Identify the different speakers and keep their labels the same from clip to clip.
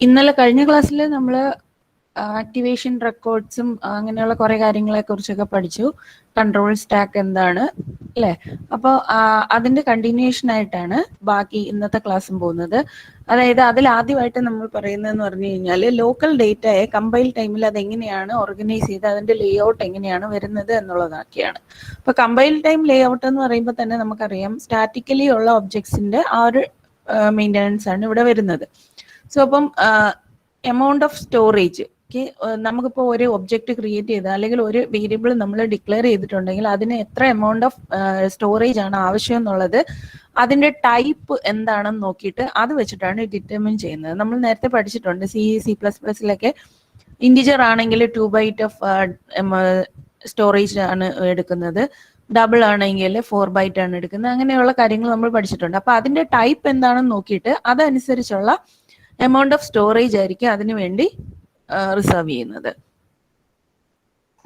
Speaker 1: ഇന്നലെ കഴിഞ്ഞ ക്ലാസ്സിൽ നമ്മൾ ആക്ടിവേഷൻ റെക്കോർഡ്സും അങ്ങനെയുള്ള കുറെ കാര്യങ്ങളെ കുറിച്ചൊക്കെ പഠിച്ചു. കൺട്രോൾ സ്റ്റാക്ക് എന്താണ് അല്ലേ? അപ്പോൾ അതിന്റെ കണ്ടിന്യൂഷൻ ആയിട്ടാണ് ബാക്കി ഇന്നത്തെ ക്ലാസ്സും പോകുന്നത്. അതായത് അതിൽ ആദ്യമായിട്ട് നമ്മൾ പറയുന്നതെന്ന് പറഞ്ഞു കഴിഞ്ഞാൽ ലോക്കൽ ഡേറ്റയെ കമ്പൈൽ ടൈമിൽ അതെങ്ങനെയാണ് ഓർഗനൈസ് ചെയ്ത് അതിന്റെ ലേ ഔട്ട് എങ്ങനെയാണ് വരുന്നത് എന്നുള്ളതൊക്കെയാണ്. അപ്പൊ കമ്പൈൽ ടൈം ലേ ഔട്ട് എന്ന് പറയുമ്പോൾ തന്നെ നമുക്കറിയാം സ്റ്റാറ്റിക്കലി ഉള്ള ഒബ്ജക്ട്സിന്റെ ആ ഒരു മെയിൻ്റനൻസ് ആണ് ഇവിടെ വരുന്നത്. സോ അപ്പം എമൗണ്ട് ഓഫ് സ്റ്റോറേജ് നമുക്കിപ്പോൾ ഒരു ഒബ്ജക്റ്റ് ക്രിയേറ്റ് ചെയ്ത് അല്ലെങ്കിൽ ഒരു വേരിയബിൾ നമ്മൾ ഡിക്ലെയർ ചെയ്തിട്ടുണ്ടെങ്കിൽ അതിന് എത്ര എമൗണ്ട് ഓഫ് സ്റ്റോറേജ് ആണ് ആവശ്യം എന്നുള്ളത് അതിന്റെ ടൈപ്പ് എന്താണെന്ന് നോക്കിയിട്ട് അത് വെച്ചിട്ടാണ് ഡിറ്റർമിൻ ചെയ്യുന്നത്. നമ്മൾ നേരത്തെ പഠിച്ചിട്ടുണ്ട് C++ലൊക്കെ ഇൻറ്റിജർ ആണെങ്കിൽ 2 ബൈറ്റ് ഓഫ് സ്റ്റോറേജ് ആണ് എടുക്കുന്നത്, ഡബിൾ ആണെങ്കിൽ 4 ബൈറ്റ് ആണ് എടുക്കുന്നത്. അങ്ങനെയുള്ള കാര്യങ്ങൾ നമ്മൾ പഠിച്ചിട്ടുണ്ട്. അപ്പൊ അതിന്റെ ടൈപ്പ് എന്താണെന്ന് നോക്കിയിട്ട് അതനുസരിച്ചുള്ള എമൗണ്ട് ഓഫ് സ്റ്റോറേജ് ആയിരിക്കും അതിനു വേണ്ടി റിസർവ് ചെയ്യുന്നത്.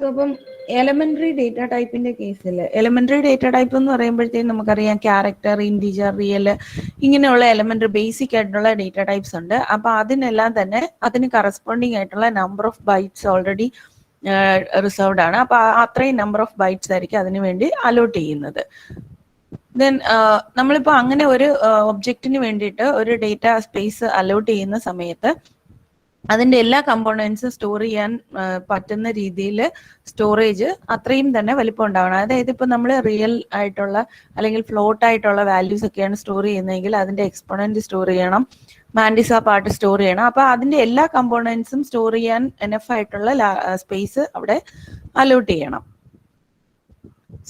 Speaker 1: അപ്പം എലമെന്ററി ഡേറ്റ ടൈപ്പിന്റെ കേസിൽ എലമെന്ററി ഡേറ്റ ടൈപ്പ് എന്ന് പറയുമ്പോഴത്തേക്കും നമുക്കറിയാം ക്യാരക്ടർ, ഇൻറ്റിജർ, റിയൽ ഇങ്ങനെയുള്ള എലമെന്ററി ബേസിക് ആയിട്ടുള്ള ഡേറ്റ ടൈപ്സ് ഉണ്ട്. അപ്പൊ അതിനെല്ലാം തന്നെ അതിന് കറസ്പോണ്ടിങ് ആയിട്ടുള്ള number of bytes already reserved ആണ്. അപ്പൊ അത്രയും നമ്പർ ഓഫ് ബൈറ്റ്സ് ആയിരിക്കും അതിനു വേണ്ടി അലോട്ട് ചെയ്യുന്നത്. ദെൻ നമ്മളിപ്പോൾ അങ്ങനെ ഒരു ഒബ്ജക്റ്റിന് വേണ്ടിയിട്ട് ഒരു ഡേറ്റ സ്പേസ് അലോട്ട് ചെയ്യുന്ന സമയത്ത് അതിന്റെ എല്ലാ കമ്പോണൻസും സ്റ്റോർ ചെയ്യാൻ പറ്റുന്ന രീതിയിൽ സ്റ്റോറേജ് അത്രയും തന്നെ വലിപ്പം ഉണ്ടാവണം. അതായത് ഇപ്പൊ നമ്മൾ റിയൽ ആയിട്ടുള്ള അല്ലെങ്കിൽ ഫ്ലോട്ട് ആയിട്ടുള്ള വാല്യൂസ് ഒക്കെയാണ് സ്റ്റോർ ചെയ്യുന്നതെങ്കിൽ അതിന്റെ എക്സ്പോണന്റ് സ്റ്റോർ ചെയ്യണം, മാൻഡിസ പാർട്ട് സ്റ്റോർ ചെയ്യണം. അപ്പൊ അതിന്റെ എല്ലാ കമ്പോണൻസും സ്റ്റോർ ചെയ്യാൻ എനഫ് ആയിട്ടുള്ള സ്പേസ് അവിടെ അലോട്ട് ചെയ്യണം.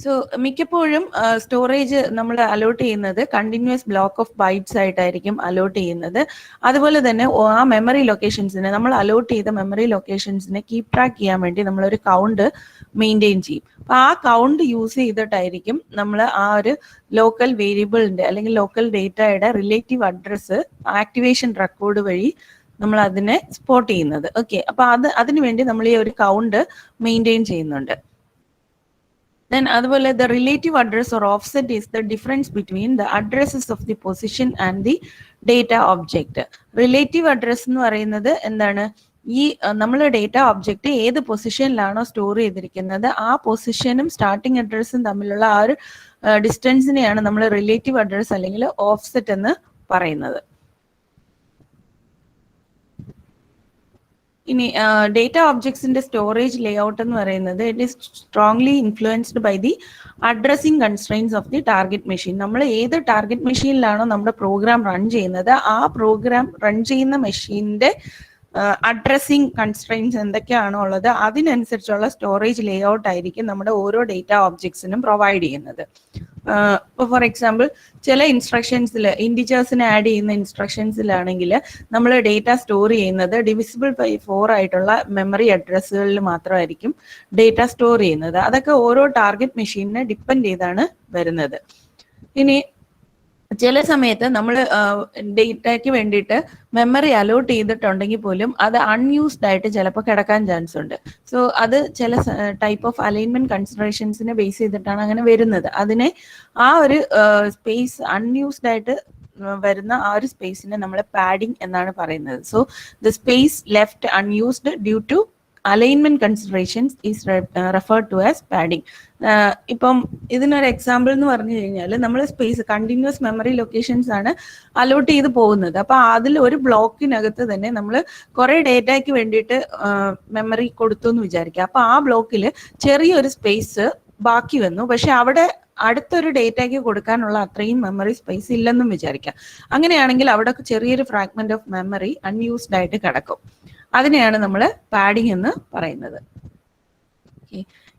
Speaker 1: സോ മിക്കപ്പോഴും സ്റ്റോറേജ് നമ്മൾ അലോട്ട് ചെയ്യുന്നത് കണ്ടിന്യൂസ് ബ്ലോക്ക് ഓഫ് ബൈറ്റ്സ് ആയിട്ടായിരിക്കും അലോട്ട് ചെയ്യുന്നത്. അതുപോലെ തന്നെ ആ മെമ്മറി ലൊക്കേഷൻസിനെ നമ്മൾ അലോട്ട് ചെയ്ത മെമ്മറി ലൊക്കേഷൻസിനെ കീപ് ട്രാക്ക് ചെയ്യാൻ വേണ്ടി നമ്മളൊരു കൗണ്ട് മെയിൻറ്റെയിൻ ചെയ്യും. അപ്പൊ ആ കൗണ്ട് യൂസ് ചെയ്തിട്ടായിരിക്കും നമ്മൾ ആ ഒരു ലോക്കൽ വേരിയബിളിന്റെ അല്ലെങ്കിൽ ലോക്കൽ ഡേറ്റയുടെ റിലേറ്റീവ് അഡ്രസ്സ് ആക്ടിവേഷൻ റെക്കോർഡ് വഴി നമ്മൾ അതിനെ സ്പോട്ട് ചെയ്യുന്നത്. ഓക്കെ, അപ്പൊ അതിനു വേണ്ടി നമ്മൾ ഈ ഒരു കൗണ്ട് മെയിൻറ്റെയിൻ ചെയ്യുന്നുണ്ട്. Then അതുപോലെ the relative address or offset is the difference between the addresses of the position and the data object. Relative address എന്ന് പറയുന്നത് എന്താണ്? ഈ നമ്മൾ ഡേറ്റ ഒബ്ജക്റ്റ് ഏത് പൊസിഷനിലാണോ സ്റ്റോർ ചെയ്തിരിക്കുന്നത് ആ പൊസിഷനും സ്റ്റാർട്ടിംഗ് അഡ്രസ്സും തമ്മിലുള്ള ആ ഒരു ഡിസ്റ്റൻസിനെയാണ് നമ്മൾ റിലേറ്റീവ് അഡ്രസ് അല്ലെങ്കിൽ ഓഫ്സെറ്റ് എന്ന് പറയുന്നത്. ഇനി ഡേറ്റ ഒബ്ജക്ട്സിന്റെ സ്റ്റോറേജ് ലേഔട്ട് എന്ന് പറയുന്നത് it is strongly influenced by the addressing constraints of the target machine. നമ്മൾ ഏത് ടാർഗറ്റ് മെഷീനിലാണോ നമ്മുടെ പ്രോഗ്രാം റൺ ചെയ്യുന്നത് ആ പ്രോഗ്രാം റൺ ചെയ്യുന്ന മെഷീനിന്റെ അഡ്രസ്സിംഗ് കൺസ്ട്രെയിൻസ് എന്തൊക്കെയാണോ ഉള്ളത് അതിനനുസരിച്ചുള്ള സ്റ്റോറേജ് ലേഔട്ട് ആയിരിക്കും നമ്മുടെ ഓരോ ഡേറ്റ ഒബ്ജക്ട്സിനും പ്രൊവൈഡ് ചെയ്യുന്നത്. ഇപ്പോൾ ഫോർ എക്സാമ്പിൾ ചില ഇൻസ്ട്രക്ഷൻസിൽ ഇൻറ്റിജേഴ്സിനെ ആഡ് ചെയ്യുന്ന ഇൻസ്ട്രക്ഷൻസിലാണെങ്കിൽ നമ്മൾ ഡേറ്റ സ്റ്റോർ ചെയ്യുന്നത് ഡിവിസിബിൾ ബൈ 4 ആയിട്ടുള്ള മെമ്മറി അഡ്രസ്സുകളിൽ മാത്രമായിരിക്കും ഡേറ്റ സ്റ്റോർ ചെയ്യുന്നത്. അതൊക്കെ ഓരോ ടാർഗറ്റ് മെഷീനിനെ ഡിപ്പെൻഡ് ചെയ്താണ് വരുന്നത്. ഇനി ചില സമയത്ത് നമ്മൾ ഡേറ്റയ്ക്ക് വേണ്ടിയിട്ട് മെമ്മറി അലോട്ട് ചെയ്തിട്ടുണ്ടെങ്കിൽ പോലും അത് അൺയൂസ്ഡ് ആയിട്ട് ചിലപ്പോൾ കിടക്കാൻ ചാൻസ് ഉണ്ട്. സോ അത് ചില ടൈപ്പ് ഓഫ് അലൈൻമെന്റ് കൺസിഡറേഷൻസിനെ ബേസ് ചെയ്തിട്ടാണ് അങ്ങനെ വരുന്നത്. അതിനെ ആ ഒരു സ്പേസ് അൺയൂസ്ഡ് ആയിട്ട് വരുന്ന ആ ഒരു സ്പേസിനെ നമ്മൾ പാഡിംഗ് എന്നാണ് പറയുന്നത്. So the space left unused due to alignment considerations is referred to as padding. ഇപ്പം ഇതിനൊരു എക്സാമ്പിൾ എന്ന് പറഞ്ഞു കഴിഞ്ഞാൽ നമ്മൾ സ്പേസ് കണ്ടിന്യൂസ് മെമ്മറി ലൊക്കേഷൻസ് ആണ് അലോട്ട് ചെയ്ത് പോകുന്നത്. അപ്പൊ അതിൽ ഒരു ബ്ലോക്കിനകത്ത് തന്നെ നമ്മൾ കുറെ ഡേറ്റയ്ക്ക് വേണ്ടിയിട്ട് മെമ്മറി കൊടുത്തു എന്ന് വിചാരിക്കുക. അപ്പൊ ആ ബ്ലോക്കിൽ ചെറിയൊരു സ്പേസ് ബാക്കി വന്നു, പക്ഷെ അവിടെ അടുത്തൊരു ഡേറ്റയ്ക്ക് കൊടുക്കാനുള്ള അത്രയും മെമ്മറി സ്പേസ് ഇല്ലെന്നും വിചാരിക്കാം. അങ്ങനെയാണെങ്കിൽ അവിടെ ചെറിയൊരു ഫ്രാഗ്മെന്റ് ഓഫ് മെമ്മറി അൺയൂസ്ഡ് ആയിട്ട് കിടക്കും. അതിനെയാണ് നമ്മൾ പാഡിംഗ് എന്ന് പറയുന്നത്.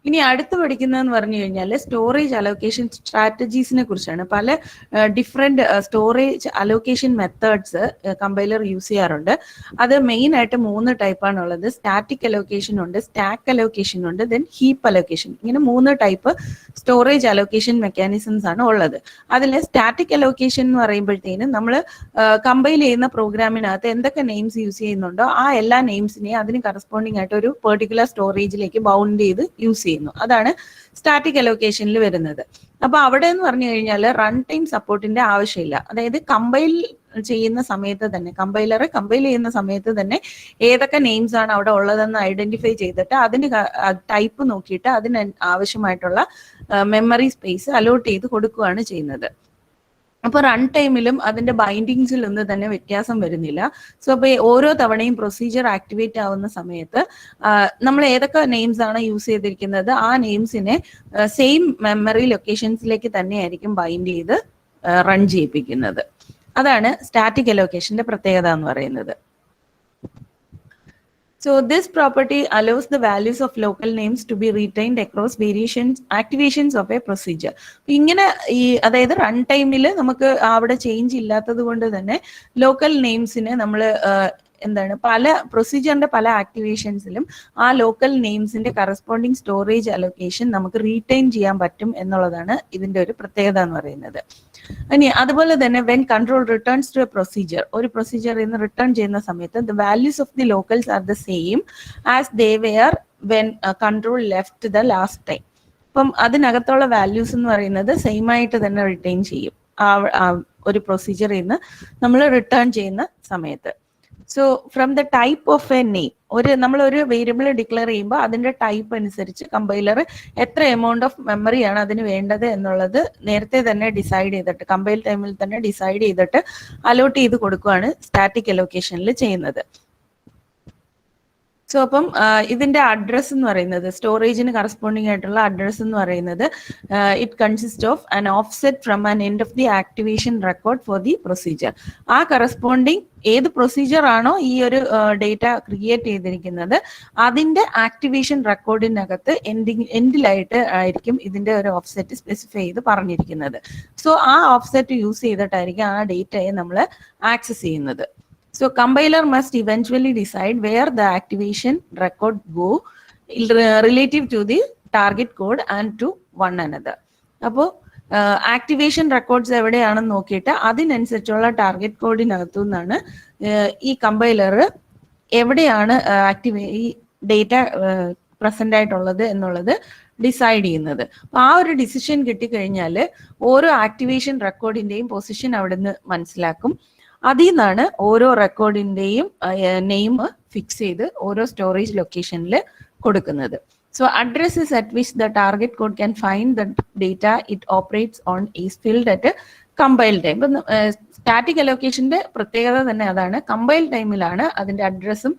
Speaker 1: ഇനി അടുത്ത് പഠിക്കുന്നതെന്ന് പറഞ്ഞു കഴിഞ്ഞാൽ സ്റ്റോറേജ് അലോക്കേഷൻ സ്ട്രാറ്റജീസിനെ കുറിച്ചാണ്. പല different storage allocation methods compiler use ചെയ്യാറുണ്ട്. അത് മെയിൻ ആയിട്ട് 3 ടൈപ്പാണ് ഉള്ളത്. സ്റ്റാറ്റിക് അലോക്കേഷൻ ഉണ്ട്, സ്റ്റാക്ക് അലോക്കേഷൻ ഉണ്ട്, ദെൻ ഹീപ്പ് അലോക്കേഷൻ. ഇങ്ങനെ 3 ടൈപ്പ് സ്റ്റോറേജ് അലോക്കേഷൻ മെക്കാനിസംസ് ആണ് ഉള്ളത്. അതിൽ സ്റ്റാറ്റിക് അലോക്കേഷൻ എന്ന് പറയുമ്പോഴത്തേനും നമ്മൾ കമ്പൈൽ ചെയ്യുന്ന പ്രോഗ്രാമിനകത്ത് എന്തൊക്കെ നെയിംസ് യൂസ് ചെയ്യുന്നുണ്ടോ ആ എല്ലാ നെയിംസിനെയും അതിന് കറസ്പോണ്ടിങ് ആയിട്ട് ഒരു പെർട്ടിക്കുലർ സ്റ്റോറേജിലേക്ക് ബൗണ്ട് ചെയ്ത് യൂസ് ചെയ്യുന്നു. അതാണ് സ്റ്റാറ്റിക് അലോക്കേഷനിൽ വരുന്നത്. അപ്പൊ അവിടെ എന്ന് പറഞ്ഞു കഴിഞ്ഞാൽ റൺ ടൈം സപ്പോർട്ടിന്റെ ആവശ്യമില്ല. അതായത് കമ്പൈൽ ചെയ്യുന്ന സമയത്ത് തന്നെ, കമ്പൈൽ ചെയ്യുന്ന സമയത്ത് തന്നെ ഏതൊക്കെ നെയിംസ് ആണ് അവിടെ ഉള്ളതെന്ന് ഐഡന്റിഫൈ ചെയ്തിട്ട് അതിന് ടൈപ്പ് നോക്കിയിട്ട് അതിന് ആവശ്യമായിട്ടുള്ള മെമ്മറി സ്പേസ് അലോട്ട് ചെയ്ത് കൊടുക്കുകയാണ് ചെയ്യുന്നത്. അപ്പൊ റൺ ടൈമിലും അതിന്റെ ബൈൻഡിങ്സിലൊന്നും തന്നെ വ്യത്യാസം വരുന്നില്ല. സോ അപ്പൊ ഓരോ തവണയും പ്രൊസീജിയർ ആക്ടിവേറ്റ് ആവുന്ന സമയത്ത് നമ്മൾ ഏതൊക്കെ നെയിംസ് ആണ് യൂസ് ചെയ്തിരിക്കുന്നത് ആ നെയിംസിനെ സെയിം മെമ്മറി ലൊക്കേഷൻസിലേക്ക് തന്നെയായിരിക്കും ബൈൻഡ് ചെയ്ത് റൺ ചെയ്യിപ്പിക്കുന്നത്. അതാണ് സ്റ്റാറ്റിക് അലോക്കേഷന്റെ പ്രത്യേകത എന്ന് പറയുന്നത്. So this property allows the values of local names to be retained across activations of a procedure. ഇങ്ങനെ അതായത് റൺ ടൈമിൽ നമുക്ക് അവിടെ ചേഞ്ച് ഇല്ലാത്തത് കൊണ്ട് തന്നെ ലോക്കൽ നെയിംസിനെ നമ്മൾ എന്താണ് പല പ്രൊസീജിയറിന്റെ പല ആക്ടിവേഷൻസിലും ആ ലോക്കൽ നെയിംസിന്റെ കറസ്പോണ്ടിങ് സ്റ്റോറേജ് അലൊക്കേഷൻ നമുക്ക് റീറ്റെയിൻ ചെയ്യാൻ പറ്റും എന്നുള്ളതാണ് ഇതിന്റെ ഒരു പ്രത്യേകത എന്ന് പറയുന്നത്. ഇനി അതുപോലെ തന്നെ when control returns to a procedure, ഒരു പ്രൊസീജിയറിൽ നിന്ന് റിട്ടേൺ ചെയ്യുന്ന സമയത്ത് the values of the locals are the same as they were when control left the last time. അപ്പം അതിനകത്തുള്ള വാല്യൂസ് എന്ന് പറയുന്നത് സെയിം ആയിട്ട് തന്നെ റിട്ടേൺ ചെയ്യും ഒരു പ്രൊസീജിയറിൽ നിന്ന് നമ്മൾ റിട്ടേൺ ചെയ്യുന്ന സമയത്ത്. So from the type of A name, നമ്മൾ ഒരു വേരിയബിൾ ഡിക്ലെയർ ചെയ്യുമ്പോൾ അതിന്റെ ടൈപ്പ് അനുസരിച്ച് കമ്പൈലർ എത്ര എമൗണ്ട് ഓഫ് മെമ്മറിയാണ് അതിന് വേണ്ടത് എന്നുള്ളത് നേരത്തെ തന്നെ ഡിസൈഡ് ചെയ്തിട്ട് കമ്പൈൽ ടൈമിൽ തന്നെ ഡിസൈഡ് ചെയ്തിട്ട് അലോട്ട് ചെയ്ത് കൊടുക്കുകയാണ് സ്റ്റാറ്റിക് അലോക്കേഷനിൽ ചെയ്യുന്നത്. സോ അപ്പം ഇതിന്റെ അഡ്രസ് എന്ന് പറയുന്നത്, സ്റ്റോറേജിന് കറസ്പോണ്ടിങ് ആയിട്ടുള്ള അഡ്രസ് എന്ന് പറയുന്നത് it consist of an offset from an end of the activation record for the procedure. ആ കറസ്പോണ്ടിങ് ഏത് പ്രൊസീജിയർ ആണോ ഈ ഒരു ഡേറ്റ ക്രിയേറ്റ് ചെയ്തിരിക്കുന്നത് അതിന്റെ ആക്ടിവേഷൻ റെക്കോർഡിനകത്ത് എൻഡിലായിട്ട് ആയിരിക്കും ഇതിന്റെ ഒരു ഓഫ്സെറ്റ് സ്പെസിഫൈ ചെയ്ത് പറഞ്ഞിരിക്കുന്നത്. സോ ആ ഓഫ്സെറ്റ് യൂസ് ചെയ്തിട്ടായിരിക്കും ആ ഡേറ്റയെ നമ്മൾ ആക്സസ് ചെയ്യുന്നത്. So compiler must eventually decide where the activation record go relative to the target code and to one another. അപ്പോൾ ആക്ടിവേഷൻ റെക്കോർഡ്സ് എവിടെയാണെന്ന് നോക്കിയിട്ട് അതിനനുസരിച്ചുള്ള ടാർഗറ്റ് കോഡിനകത്തു നിന്നാണ് ഈ കമ്പൈലർ എവിടെയാണ് ഈ ഡേറ്റ പ്രസന്റ് ആയിട്ടുള്ളത് എന്നുള്ളത് ഡിസൈഡ് ചെയ്യുന്നത്. അപ്പൊ ആ ഒരു ഡിസിഷൻ കിട്ടിക്കഴിഞ്ഞാൽ ഓരോ ആക്ടിവേഷൻ റെക്കോർഡിന്റെയും പൊസിഷൻ അവിടെ നിന്ന് മനസ്സിലാക്കും. അതിൽ നിന്നാണ് ഓരോ റെക്കോർഡിന്റെയും നെയിം ഫിക്സ് ചെയ്ത് ഓരോ സ്റ്റോറേജ് ലൊക്കേഷനിൽ കൊടുക്കുന്നത്. So address is at which the target code can find the data it operates one is field at compile time. ഇപ്പം സ്റ്റാറ്റിക് അലോക്കേഷന്റെ പ്രത്യേകത തന്നെ അതാണ്. കമ്പൈൽ ടൈമിലാണ് അതിന്റെ അഡ്രസ്സും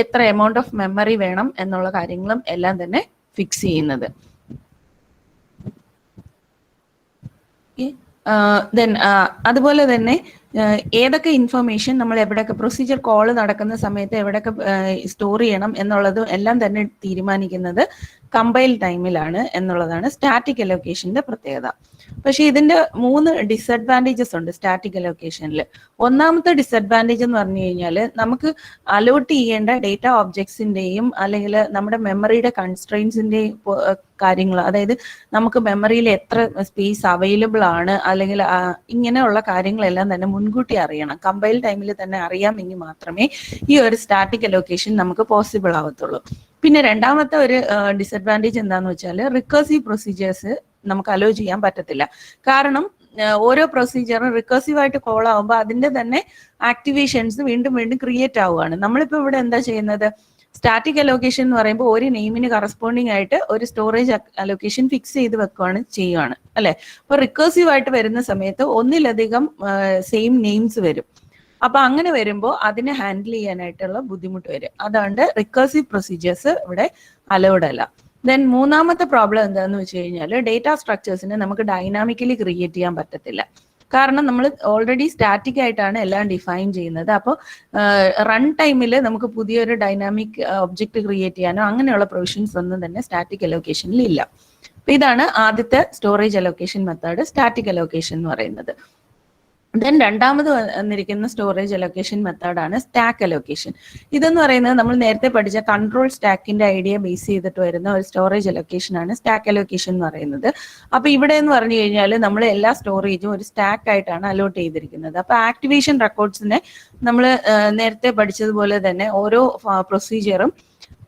Speaker 1: എത്ര എമൗണ്ട് ഓഫ് മെമ്മറി വേണം എന്നുള്ള കാര്യങ്ങളും എല്ലാം തന്നെ ഫിക്സ് ചെയ്യുന്നത്. അതുപോലെ തന്നെ ഏതൊക്കെ ഇൻഫർമേഷൻ നമ്മൾ എവിടെയൊക്കെ പ്രൊസീജിയർ കോള് നടക്കുന്ന സമയത്ത് എവിടെയൊക്കെ സ്റ്റോർ ചെയ്യണം എന്നുള്ളതും എല്ലാം തന്നെ തീരുമാനിക്കുന്നത് കമ്പൈൽ ടൈമിലാണ് എന്നുള്ളതാണ് സ്റ്റാറ്റിക് അലോക്കേഷന്റെ പ്രത്യേകത. പക്ഷെ ഇതിന്റെ 3 ഡിസഡ്വാൻറ്റേജസ് ഉണ്ട് സ്റ്റാറ്റിക് അലോക്കേഷനിൽ. ഒന്നാമത്തെ ഡിസഡ്വാൻറ്റേജ് എന്ന് പറഞ്ഞു കഴിഞ്ഞാൽ നമുക്ക് അലോട്ട് ചെയ്യേണ്ട ഡേറ്റ ഒബ്ജക്ട്സിന്റെയും അല്ലെങ്കിൽ നമ്മുടെ മെമ്മറിയുടെ കൺസ്ട്രെയിൻസിന്റെയും കാര്യങ്ങൾ, അതായത് നമുക്ക് മെമ്മറിയിൽ എത്ര സ്പേസ് അവൈലബിൾ ആണ് അല്ലെങ്കിൽ ഇങ്ങനെയുള്ള കാര്യങ്ങളെല്ലാം തന്നെ മുൻകൂട്ടി അറിയണം. കമ്പൈൽ ടൈമിൽ തന്നെ അറിയാമെങ്കിൽ മാത്രമേ ഈ ഒരു സ്റ്റാറ്റിക് അലോക്കേഷൻ നമുക്ക് പോസിബിൾ ആവത്തുള്ളൂ. പിന്നെ രണ്ടാമത്തെ ഒരു ഡിസഡ്വാൻറ്റേജ് എന്താന്ന് വെച്ചാൽ റിക്കർസീവ് പ്രൊസീജിയേഴ്സ് നമുക്ക് അലോ ചെയ്യാൻ പറ്റത്തില്ല. കാരണം ഓരോ പ്രൊസീജിയറും റിക്കർസീവ് ആയിട്ട് കോൾ ആവുമ്പോൾ അതിന്റെ തന്നെ ആക്ടിവേഷൻസ് വീണ്ടും വീണ്ടും ക്രിയേറ്റ് ആവുകയാണ്. നമ്മളിപ്പോൾ ഇവിടെ എന്താ ചെയ്യുന്നത്, സ്റ്റാറ്റിക് അലോക്കേഷൻ എന്ന് പറയുമ്പോൾ ഒരു നെയിമിന് കറസ്പോണ്ടിങ് ആയിട്ട് ഒരു സ്റ്റോറേജ് അലോക്കേഷൻ ഫിക്സ് ചെയ്ത് ചെയ്യുകയാണ് അല്ലെ. അപ്പൊ റിക്കർസീവ് ആയിട്ട് വരുന്ന സമയത്ത് ഒന്നിലധികം സെയിം നെയിംസ് വരും. അപ്പൊ അങ്ങനെ വരുമ്പോൾ അതിനെ ഹാൻഡിൽ ചെയ്യാനായിട്ടുള്ള ബുദ്ധിമുട്ട് വരും. അതുകൊണ്ട് റിക്കർസീവ് പ്രൊസീജിയേഴ്സ് ഇവിടെ അലൗഡ് അല്ല. ദെൻ മൂന്നാമത്തെ പ്രോബ്ലം എന്താണെന്ന് വെച്ച് കഴിഞ്ഞാൽ ഡേറ്റ സ്ട്രക്ചേഴ്സിനെ നമുക്ക് ഡൈനാമിക്കലി ക്രിയേറ്റ് ചെയ്യാൻ പറ്റത്തില്ല. കാരണം നമ്മൾ ഓൾറെഡി സ്റ്റാറ്റിക് ആയിട്ടാണ് എല്ലാം ഡിഫൈൻ ചെയ്യുന്നത്. അപ്പോൾ റൺ ടൈമിൽ നമുക്ക് പുതിയൊരു ഡൈനാമിക് ഒബ്ജക്റ്റ് ക്രിയേറ്റ് ചെയ്യാനോ അങ്ങനെയുള്ള പ്രൊവിഷൻസ് ഒന്നും തന്നെ സ്റ്റാറ്റിക് അലോക്കേഷനിൽ ഇല്ല. അപ്പൊ ഇതാണ് ആദ്യത്തെ storage allocation method, static allocation എന്ന് പറയുന്നത്. ദെൻ രണ്ടാമത് വന്നിരിക്കുന്ന സ്റ്റോറേജ് അലോക്കേഷൻ മെത്തേഡാണ് സ്റ്റാക്ക് അലോക്കേഷൻ. ഇതെന്ന് പറയുന്നത് നമ്മൾ നേരത്തെ പഠിച്ച കൺട്രോൾ സ്റ്റാക്കിന്റെ ഐഡിയ ബേസ് ചെയ്തിട്ട് വരുന്ന ഒരു സ്റ്റോറേജ് അലോക്കേഷൻ ആണ് സ്റ്റാക്ക് അലോക്കേഷൻ എന്ന് പറയുന്നത്. അപ്പൊ ഇവിടെ എന്ന് പറഞ്ഞു കഴിഞ്ഞാൽ നമ്മൾ എല്ലാ സ്റ്റോറേജും ഒരു സ്റ്റാക്ക് ആയിട്ടാണ് അലോട്ട് ചെയ്തിരിക്കുന്നത്. അപ്പൊ ആക്ടിവേഷൻ റെക്കോർഡ്സിനെ നമ്മൾ നേരത്തെ പഠിച്ചതുപോലെ തന്നെ ഓരോ പ്രൊസീജിയറും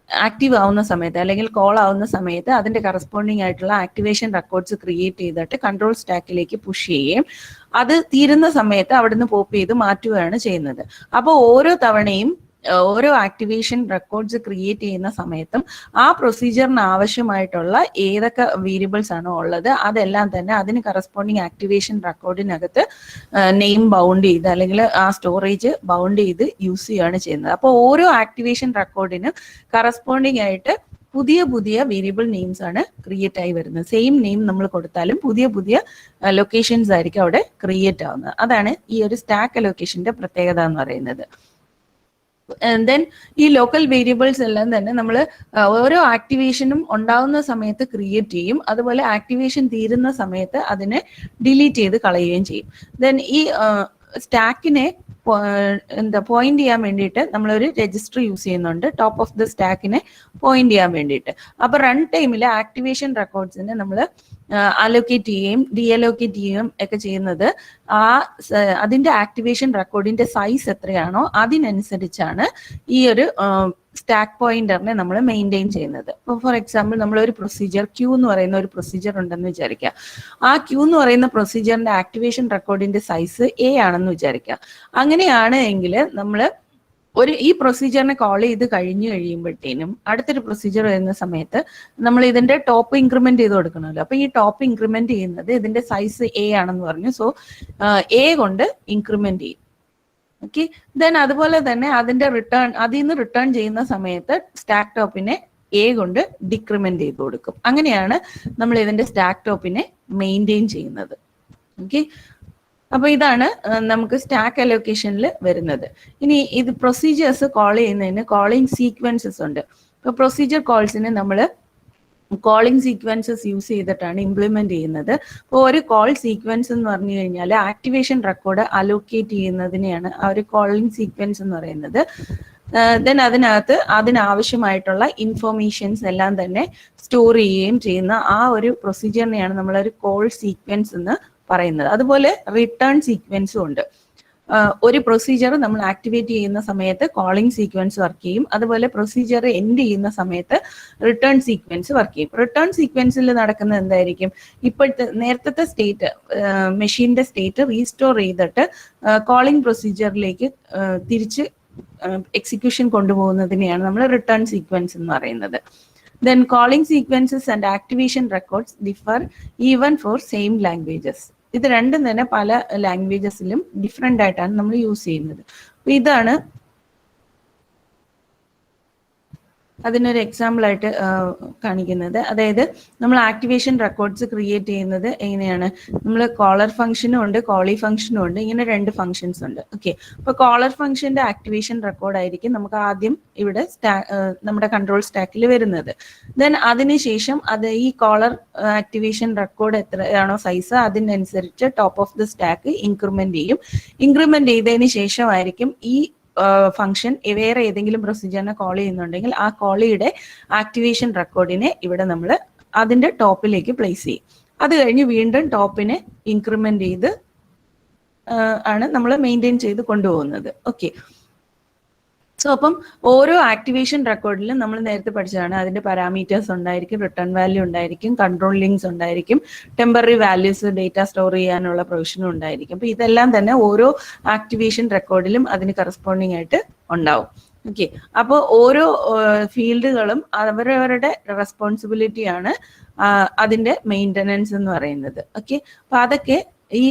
Speaker 1: ആക്റ്റീവ് ആവുന്ന സമയത്ത് അല്ലെങ്കിൽ കോൾ ആവുന്ന സമയത്ത് അതിന്റെ കറസ്പോണ്ടിങ് ആയിട്ടുള്ള ആക്ടിവേഷൻ റെക്കോർഡ്സ് ക്രിയേറ്റ് ചെയ്തിട്ട് കൺട്രോൾ സ്റ്റാക്കിലേക്ക് പുഷ് ചെയ്യുകയും അത് തീരുന്ന സമയത്ത് അവിടുന്ന് പോപ്പ് ചെയ്ത് മാറ്റുകയാണ് ചെയ്യുന്നത്. അപ്പോൾ ഓരോ തവണയും ഓരോ ആക്ടിവേഷൻ റെക്കോർഡ്സ് ക്രിയേറ്റ് ചെയ്യുന്ന സമയത്തും ആ പ്രൊസീജിയറിന് ആവശ്യമായിട്ടുള്ള ഏതൊക്കെ വേരിയബിൾസ് ആണോ ഉള്ളത് അതെല്ലാം തന്നെ അതിന് കറസ്പോണ്ടിങ് ആക്ടിവേഷൻ റെക്കോർഡിനകത്ത് നെയിം ബൗണ്ട് ചെയ്ത് അല്ലെങ്കിൽ ആ സ്റ്റോറേജ് ബൗണ്ട് ചെയ്ത് യൂസ് ചെയ്യുകയാണ് ചെയ്യുന്നത്. അപ്പോൾ ഓരോ ആക്ടിവേഷൻ റെക്കോർഡിന് കറസ്പോണ്ടിങ് ആയിട്ട് പുതിയ പുതിയ വേരിയബിൾ നെയിംസ് ആണ് ക്രിയേറ്റ് ആയി വരുന്നത്. സെയിം നെയിം നമ്മൾ കൊടുത്താലും പുതിയ പുതിയ ലൊക്കേഷൻസ് ആയിരിക്കും അവിടെ ക്രിയേറ്റ് ആവുന്നത്. അതാണ് ഈ ഒരു സ്റ്റാക്ക് അലോക്കേഷന്റെ പ്രത്യേകത എന്ന് പറയുന്നത്. ദെൻ ഈ ലോക്കൽ വേരിയബിൾസ് എല്ലാം തന്നെ നമ്മൾ ഓരോ ആക്ടിവേഷനും ഉണ്ടാവുന്ന സമയത്ത് ക്രിയേറ്റ് ചെയ്യും, അതുപോലെ ആക്ടിവേഷൻ തീരുന്ന സമയത്ത് അതിനെ ഡിലീറ്റ് ചെയ്ത് കളയുകയും ചെയ്യും. ദെൻ ഈ സ്റ്റാക്കിനെ പോയിന്റ് ചെയ്യാൻ വേണ്ടിയിട്ട് നമ്മളൊരു രജിസ്റ്റർ യൂസ് ചെയ്യുന്നുണ്ട്, ടോപ്പ് ഓഫ് ദ സ്റ്റാക്കിനെ പോയിന്റ് ചെയ്യാൻ വേണ്ടിയിട്ട്. അപ്പൊ റൺ ടൈമിൽ ആക്ടിവേഷൻ റെക്കോർഡ്സിനെ നമ്മൾ അലോക്കേറ്റ് ചെയ്യുകയും ഡീഅലോക്കേറ്റ് ചെയ്യുകയും ഒക്കെ ചെയ്യുന്നത് അതിന്റെ ആക്ടിവേഷൻ റെക്കോർഡിന്റെ സൈസ് എത്രയാണോ അതിനനുസരിച്ചാണ് ഈ ഒരു സ്റ്റാക്ക് പോയിന്ററിനെ നമ്മൾ മെയിൻറ്റെയിൻ ചെയ്യുന്നത്. ഇപ്പോൾ ഫോർ എക്സാമ്പിൾ നമ്മളൊരു പ്രൊസീജിയർ ക്യൂ എന്ന് പറയുന്ന ഒരു പ്രൊസീജിയർ ഉണ്ടെന്ന് വിചാരിക്കുക. ആ ക്യൂ എന്ന് പറയുന്ന പ്രൊസീജിയറിന്റെ ആക്ടിവേഷൻ റെക്കോർഡിന്റെ സൈസ് എ ആണെന്ന് വിചാരിക്കുക. അങ്ങനെയാണ് എങ്കിൽ നമ്മൾ ഈ പ്രൊസീജിയറിനെ കോൾ ചെയ്ത് കഴിയുമ്പോഴത്തേനും അടുത്തൊരു പ്രൊസീജിയർ വരുന്ന സമയത്ത് നമ്മൾ ഇതിന്റെ ടോപ്പ് ഇൻക്രിമെന്റ് ചെയ്ത് കൊടുക്കണമല്ലോ. അപ്പൊ ഈ ടോപ്പ് ഇൻക്രിമെന്റ് ചെയ്യുന്നത് ഇതിന്റെ സൈസ് എ ആണെന്ന് പറഞ്ഞു. സോ എ കൊണ്ട് ഇൻക്രിമെന്റ് ചെയ്യും. ഓക്കെ, ദെൻ അതുപോലെ തന്നെ അതിൽ നിന്ന് റിട്ടേൺ ചെയ്യുന്ന സമയത്ത് സ്റ്റാക്ക് ടോപ്പിനെ എ കൊണ്ട് ഡിക്രിമെന്റ് ചെയ്ത് കൊടുക്കും. അങ്ങനെയാണ് നമ്മൾ ഇതിന്റെ സ്റ്റാക്ക് ടോപ്പിനെ മെയിൻറ്റെയിൻ ചെയ്യുന്നത്. ഓക്കെ, അപ്പൊ ഇതാണ് നമുക്ക് സ്റ്റാക്ക് അലോക്കേഷനിൽ വരുന്നത്. ഇനി ഇത് പ്രൊസീജിയേഴ്സ് കോൾ ചെയ്യുന്നതിന് കോളിംഗ് സീക്വൻസസ് ഉണ്ട്. ഇപ്പൊ പ്രൊസീജിയർ കോൾസിന് നമ്മൾ കോളിംഗ് സീക്വൻസസ് യൂസ് ചെയ്തിട്ടാണ് ഇംപ്ലിമെന്റ് ചെയ്യുന്നത്. അപ്പോൾ ഒരു കോൾ സീക്വൻസ് എന്ന് പറഞ്ഞു കഴിഞ്ഞാൽ ആക്ടിവേഷൻ റെക്കോർഡ് അലോക്കേറ്റ് ചെയ്യുന്നതിനെയാണ് ആ ഒരു കോളിംഗ് സീക്വൻസ് എന്ന് പറയുന്നത്. ദെൻ അതിനകത്ത് അതിനാവശ്യമായിട്ടുള്ള ഇൻഫോർമേഷൻസ് എല്ലാം തന്നെ സ്റ്റോർ ചെയ്യുകയും ചെയ്യുന്ന ആ ഒരു പ്രൊസീജിയറിനെയാണ് നമ്മളൊരു കോൾ സീക്വൻസ് എന്ന് പറയുന്നത്. അതുപോലെ റിട്ടേൺ സീക്വൻസും ഉണ്ട്. ഒരു പ്രൊസീജിയർ നമ്മൾ ആക്ടിവേറ്റ് ചെയ്യുന്ന സമയത്ത് കോളിംഗ് സീക്വൻസ് വർക്ക് ചെയ്യും, അതുപോലെ പ്രൊസീജിയർ എൻഡ് ചെയ്യുന്ന സമയത്ത് റിട്ടേൺ സീക്വൻസ് വർക്ക് ചെയ്യും. റിട്ടേൺ സീക്വൻസിൽ നടക്കുന്നത് എന്തായിരിക്കും? ഇപ്പോഴത്തെ നേരത്തെ സ്റ്റേറ്റ് മെഷീന്റെ സ്റ്റേറ്റ് റീസ്റ്റോർ ചെയ്തിട്ട് കോളിംഗ് പ്രൊസീജിയറിലേക്ക് തിരിച്ച് എക്സിക്യൂഷൻ കൊണ്ടുപോകുന്നതിനെയാണ് നമ്മൾ റിട്ടേൺ സീക്വൻസ് എന്ന് പറയുന്നത്. Then calling sequences and activation records differ even for same languages. ഇത് രണ്ടും തന്നെ പല ലാംഗ്വേജസിലും ഡിഫറെന്റ് ആയിട്ടാണ് നമ്മൾ യൂസ് ചെയ്യുന്നത്. അപ്പൊ ഇതാണ് അതിനൊരു എക്സാമ്പിൾ ആയിട്ട് കാണിക്കുന്നത്. അതായത് നമ്മൾ ആക്ടിവേഷൻ റെക്കോർഡ്സ് ക്രിയേറ്റ് ചെയ്യുന്നത് എങ്ങനെയാണ്? നമ്മൾ കോളർ ഫംഗ്ഷനും ഉണ്ട്, കോളി ഫംഗ്ഷനും ഉണ്ട്. ഇങ്ങനെ രണ്ട് ഫംഗ്ഷൻസ് ഉണ്ട്. ഓക്കെ, അപ്പൊ കോളർ ഫംഗ്ഷന്റെ ആക്ടിവേഷൻ റെക്കോർഡ് ആയിരിക്കും നമുക്ക് ആദ്യം ഇവിടെ നമ്മുടെ കൺട്രോൾ സ്റ്റാക്കിൽ വരുന്നത്. ദെൻ അതിനുശേഷം ഈ കോളർ ആക്ടിവേഷൻ റെക്കോർഡ് എത്രയാണോ സൈസ് അതിനനുസരിച്ച് top of the stack increment ചെയ്യും. ഇൻക്രിമെന്റ് ചെയ്തതിന് ശേഷമായിരിക്കും ഈ ഫംഗ്ഷൻ വേറെ ഏതെങ്കിലും പ്രൊസീജിയറിനെ കോൾ ചെയ്യുന്നുണ്ടെങ്കിൽ ആ കോളിയുടെ ആക്ടിവേഷൻ റെക്കോർഡിനെ ഇവിടെ നമ്മൾ അതിന്റെ ടോപ്പിലേക്ക് പ്ലേസ് ചെയ്യും. അത് കഴിഞ്ഞ് വീണ്ടും ടോപ്പിനെ ഇൻക്രിമെന്റ് ചെയ്ത് ആണ് നമ്മൾ മെയിൻറ്റെയിൻ ചെയ്ത് കൊണ്ടുപോകുന്നത്. ഓക്കെ, സോ അപ്പം ഓരോ ആക്ടിവേഷൻ റെക്കോർഡിലും നമ്മൾ നേരത്തെ പഠിച്ചതാണ് അതിന്റെ പാരാമീറ്റേഴ്സ് ഉണ്ടായിരിക്കും, റിട്ടേൺ വാല്യൂ ഉണ്ടായിരിക്കും, കൺട്രോൾ ലിങ്ക്സ് ഉണ്ടായിരിക്കും, ടെമ്പററി വാല്യൂസ് ഡേറ്റ സ്റ്റോർ ചെയ്യാനുള്ള പ്രൊവിഷനും ഉണ്ടായിരിക്കും. അപ്പൊ ഇതെല്ലാം തന്നെ ഓരോ ആക്ടിവേഷൻ റെക്കോർഡിലും അതിന് കറസ്പോണ്ടിങ് ആയിട്ട് ഉണ്ടാവും. ഓക്കെ, അപ്പോൾ ഓരോ ഫീൽഡുകളും അവരവരുടെ റെസ്പോൺസിബിലിറ്റിയാണ് അതിന്റെ മെയിൻ്റനൻസ് എന്ന് പറയുന്നത്. ഓക്കെ, അപ്പൊ അതൊക്കെ ഈ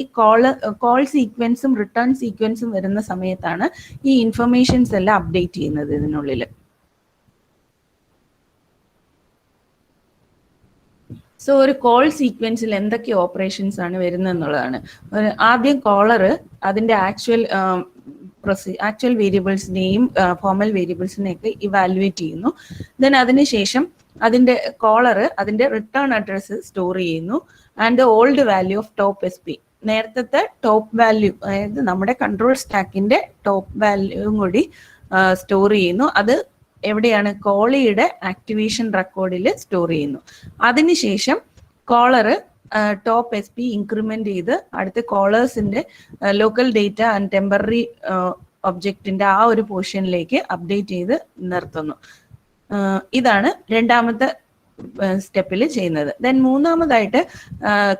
Speaker 1: കോൾ സീക്വൻസും റിട്ടേൺ സീക്വൻസും വരുന്ന സമയത്താണ് ഈ ഇൻഫർമേഷൻസ് എല്ലാം അപ്ഡേറ്റ് ചെയ്യുന്നത് ഇതിനുള്ളിൽ. സോ ഒരു കോൾ സീക്വൻസിൽ എന്തൊക്കെ ഓപ്പറേഷൻസ് ആണ് വരുന്നത് എന്നുള്ളതാണ്. ആദ്യം കോളർ അതിന്റെ ആക്ച്വൽ വേരിയബിൾസിനെയും ഫോർമൽ വേരിയബിൾസിനെയൊക്കെ ഇവാലുവേറ്റ് ചെയ്യുന്നു. ദെൻ അതിനുശേഷം അതിന്റെ കോളർ അതിന്റെ റിട്ടേൺ അഡ്രസ്സ് സ്റ്റോർ ചെയ്യുന്നു and the old value of top SP. നേരത്തെ ടോപ്പ് വാല്യൂ, അതായത് നമ്മുടെ കൺട്രോൾ സ്റ്റാക്കിന്റെ ടോപ്പ് വാല്യൂവും കൂടി സ്റ്റോർ ചെയ്യുന്നു. അത് എവിടെയാണ്? കോളിയുടെ ആക്ടിവേഷൻ റെക്കോർഡിൽ സ്റ്റോർ ചെയ്യുന്നു. അതിനുശേഷം കോളർ ടോപ്പ് SP ഇൻക്രിമെന്റ് ചെയ്ത് അടുത്ത കോളേഴ്സിന്റെ ലോക്കൽ ഡേറ്റ ആൻഡ് ടെമ്പററി ഒബ്ജക്റ്റിന്റെ ആ ഒരു പോർഷനിലേക്ക് അപ്ഡേറ്റ് ചെയ്ത് നിർത്തുന്നു. ഇതാണ് രണ്ടാമത്തെ സ്റ്റെപ്പിൽ ചെയ്യുന്നത്. ദെൻ മൂന്നാമതായിട്ട്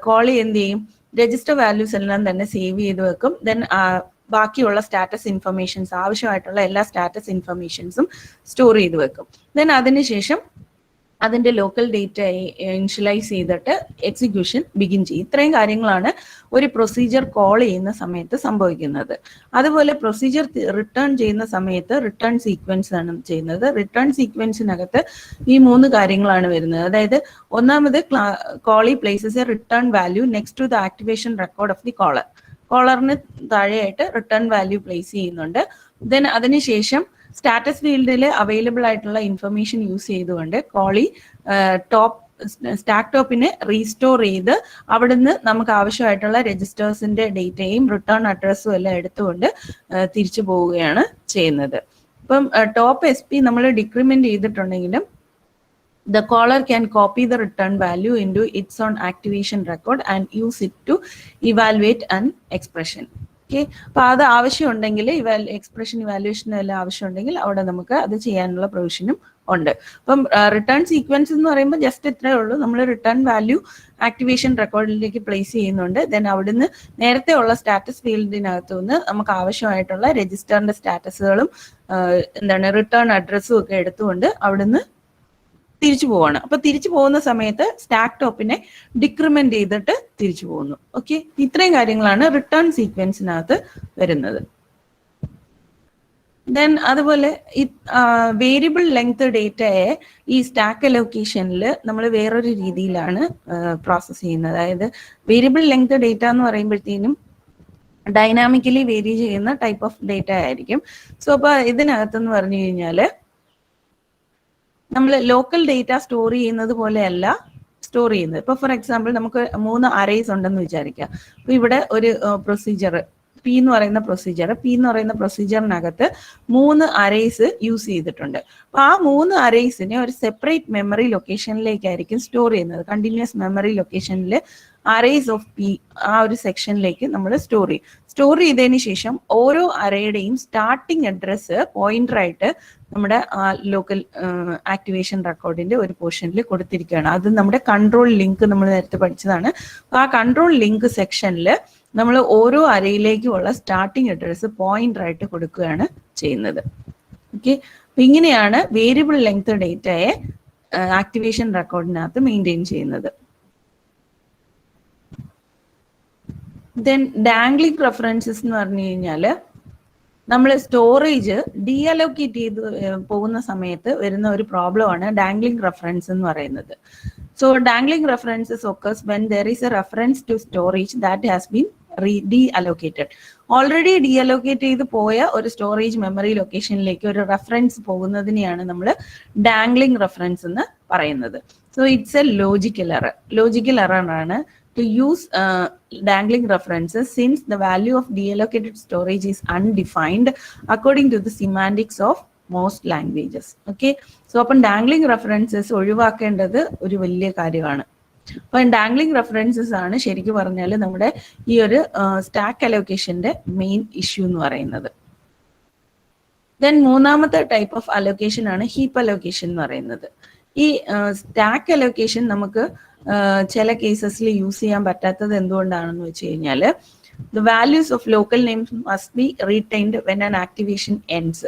Speaker 1: കോളി എന്ത് ചെയ്യും, രജിസ്റ്റർ വാല്യൂസ് എല്ലാം തന്നെ സേവ് ചെയ്ത് വെക്കും. ദെൻ ബാക്കിയുള്ള സ്റ്റാറ്റസ് ഇൻഫർമേഷൻസ്, ആവശ്യമായിട്ടുള്ള എല്ലാ സ്റ്റാറ്റസ് ഇൻഫർമേഷൻസും സ്റ്റോർ ചെയ്ത് വെക്കും. ദെൻ അതിനുശേഷം അതിന്റെ ലോക്കൽ ഡേറ്റ ഇനിഷ്യലൈസ് ചെയ്തിട്ട് എക്സിക്യൂഷൻ ബിഗിൻ ചെയ്യും. ഇത്രയും കാര്യങ്ങളാണ് ഒരു പ്രൊസീജിയർ കോൾ ചെയ്യുന്ന സമയത്ത് സംഭവിക്കുന്നത്. അതുപോലെ പ്രൊസീജിയർ റിട്ടേൺ ചെയ്യുന്ന സമയത്ത് റിട്ടേൺ സീക്വൻസ് ആണ് ചെയ്യുന്നത്. റിട്ടേൺ സീക്വൻസിനകത്ത് ഈ 3 കാര്യങ്ങളാണ് വരുന്നത്. അതായത് ഒന്നാമത് callee places a return value next to the activation record of the caller. കോളറിന് താഴെയായിട്ട് റിട്ടേൺ വാല്യൂ പ്ലേസ് ചെയ്യുന്നുണ്ട്. ദെൻ അതിനുശേഷം സ്റ്റാറ്റസ് ഫീൽഡിൽ അവൈലബിൾ ആയിട്ടുള്ള ഇൻഫർമേഷൻ യൂസ് ചെയ്തുകൊണ്ട് കോളി സ്റ്റാക്ക് ടോപ്പിനെ റീസ്റ്റോർ ചെയ്ത് അവിടുന്ന് നമുക്ക് ആവശ്യമായിട്ടുള്ള രജിസ്റ്റേഴ്സിന്റെ ഡേറ്റയും റിട്ടേൺ അഡ്രസ്സും എല്ലാം എടുത്തുകൊണ്ട് തിരിച്ചു പോവുകയാണ് ചെയ്യുന്നത്. ഇപ്പം ടോപ്പ് SP നമ്മൾ ഡിക്രിമെന്റ് ചെയ്തിട്ടുണ്ടെങ്കിലും the caller can copy the return value into its own activation record and use it to evaluate an expression. Okay, അപ്പൊ അത് ആവശ്യമുണ്ടെങ്കിൽ എക്സ്പ്രഷൻ ഇവാലുവേഷൻ എല്ലാം ആവശ്യമുണ്ടെങ്കിൽ അവിടെ നമുക്ക് അത് ചെയ്യാനുള്ള പ്രൊവിഷനും ഉണ്ട്. അപ്പം റിട്ടേൺ സീക്വൻസ് എന്ന് പറയുമ്പോൾ ജസ്റ്റ് ഇത്രയേ ഉള്ളൂ. നമ്മൾ റിട്ടേൺ വാല്യൂ ആക്ടിവേഷൻ റെക്കോർഡിലേക്ക് പ്ലേസ് ചെയ്യുന്നുണ്ട്. ദെൻ അവിടുന്ന് നേരത്തെ ഉള്ള സ്റ്റാറ്റസ് ഫീൽഡിനകത്തു നിന്ന് നമുക്ക് ആവശ്യമായിട്ടുള്ള രജിസ്റ്ററിന്റെ സ്റ്റാറ്റസുകളും റിട്ടേൺ അഡ്രസ്സും ഒക്കെ എടുത്തുകൊണ്ട് അവിടുന്ന് തിരിച്ചു പോവാണ്. അപ്പൊ തിരിച്ചു പോകുന്ന സമയത്ത് സ്റ്റാക്ക് ടോപ്പിനെ ഡിക്രിമെന്റ് ചെയ്തിട്ട് തിരിച്ചു പോകുന്നു. ഓക്കെ, ഇത്രയും കാര്യങ്ങളാണ് റിട്ടേൺ സീക്വൻസിനകത്ത് വരുന്നത്. ദെൻ അതുപോലെ ഈ വേരിയബിൾ ലെങ്ത് ഡേറ്റയെ ഈ സ്റ്റാക്ക് അലോക്കേഷനിൽ നമ്മൾ വേറൊരു രീതിയിലാണ് പ്രോസസ് ചെയ്യുന്നത്. അതായത് വേരിയബിൾ ലെങ്ത് ഡേറ്റ എന്ന് പറയുമ്പോഴത്തേനും ഡൈനാമിക്കലി വേരി ചെയ്യുന്ന ടൈപ്പ് ഓഫ് ഡേറ്റ ആയിരിക്കും. സോ അപ്പൊ ഇതിനകത്തെന്ന് പറഞ്ഞു കഴിഞ്ഞാല് നമ്മൾ ലോക്കൽ ഡേറ്റ സ്റ്റോർ ചെയ്യുന്നത് പോലെയല്ല സ്റ്റോർ ചെയ്യുന്നത്. ഇപ്പൊ ഫോർ എക്സാമ്പിൾ നമുക്ക് 3 അറേസ് ഉണ്ടെന്ന് വിചാരിക്കുക. അപ്പൊ ഇവിടെ ഒരു പ്രൊസീജിയർ P എന്ന് പറയുന്ന പ്രൊസീജിയറിനകത്ത് 3 അറേസ് യൂസ് ചെയ്തിട്ടുണ്ട്. അപ്പൊ ആ 3 അറേസിനെ ഒരു സെപ്പറേറ്റ് മെമ്മറി ലൊക്കേഷനിലേക്കായിരിക്കും സ്റ്റോർ ചെയ്യുന്നത്. കണ്ടിന്യൂസ് മെമ്മറി ലൊക്കേഷനിൽ അറേസ് ഓഫ് P ആ ഒരു സെക്ഷനിലേക്ക് നമ്മൾ സ്റ്റോർ ചെയ്യും. സ്റ്റോർ ചെയ്തതിന് ശേഷം ഓരോ അറേയുടെയും സ്റ്റാർട്ടിങ് അഡ്രസ്സ് പോയിന്റർ ആയിട്ട് നമ്മുടെ ലോക്കൽ ആക്ടിവേഷൻ റെക്കോർഡിന്റെ ഒരു പോർഷനിൽ കൊടുത്തിരിക്കുകയാണ്. അത് നമ്മുടെ കൺട്രോൾ ലിങ്ക് നമ്മൾ നേരത്തെ പഠിച്ചതാണ്. ആ കൺട്രോൾ ലിങ്ക് സെക്ഷനിൽ നമ്മൾ ഓരോ അറയിലേക്കുമുള്ള സ്റ്റാർട്ടിങ് അഡ്രസ്സ് പോയിന്റർ ആയിട്ട് കൊടുക്കുകയാണ് ചെയ്യുന്നത്. ഓക്കെ, അപ്പൊ ഇങ്ങനെയാണ് വേരിയബിൾ ലെങ്ത് ഡേറ്റയെ ആക്ടിവേഷൻ റെക്കോർഡിനകത്ത് മെയിൻറ്റെയിൻ ചെയ്യുന്നത്. ദെൻ ഡാംഗ്ലിംഗ് റെഫറൻസസ് എന്ന് പറഞ്ഞു കഴിഞ്ഞാൽ നമ്മൾ സ്റ്റോറേജ് ഡീഅലോക്കേറ്റ് ചെയ്ത് പോകുന്ന സമയത്ത് വരുന്ന ഒരു പ്രോബ്ലം ആണ് ഡാംഗ്ലിംഗ് റെഫറൻസ് എന്ന് പറയുന്നത്. So dangling references occurs when there is a reference to storage that has been deallocated. Already deallocate ചെയ്ത് പോയ ഒരു സ്റ്റോറേജ് മെമ്മറി ലൊക്കേഷനിലേക്ക് ഒരു റെഫറൻസ് പോകുന്നതിനെയാണ് നമ്മൾ ഡാംഗ്ലിംഗ് റെഫറൻസ് എന്ന് പറയുന്നത്. So it's A logical error ആണ് to use dangling references since the value of deallocated storage is undefined according to the semantics of most languages. Okay, so upon dangling references ഒഴിവാക്കേണ്ടത് ഒരു വലിയ കാര്യമാണ്. അപ്പൊ dangling references ആണ് ശരിക്കും പറഞ്ഞാൽ നമ്മുടെ ഈ ഒരു സ്റ്റാക്ക് അലോക്കേഷന്റെ മെയിൻ ഇഷ്യൂ എന്ന് പറയുന്നത്. ദെൻ മൂന്നാമത്തെ ടൈപ്പ് ഓഫ് അലോക്കേഷൻ ആണ് ഹീപ്പ് അലോക്കേഷൻ എന്ന് പറയുന്നത്. ഈ സ്റ്റാക്ക് അലോക്കേഷൻ നമുക്ക് ചില കേസസിൽ യൂസ് ചെയ്യാൻ പറ്റാത്തത് എന്തുകൊണ്ടാണെന്ന് വെച്ച് കഴിഞ്ഞാൽ the values of local names must be retained when an activation ends.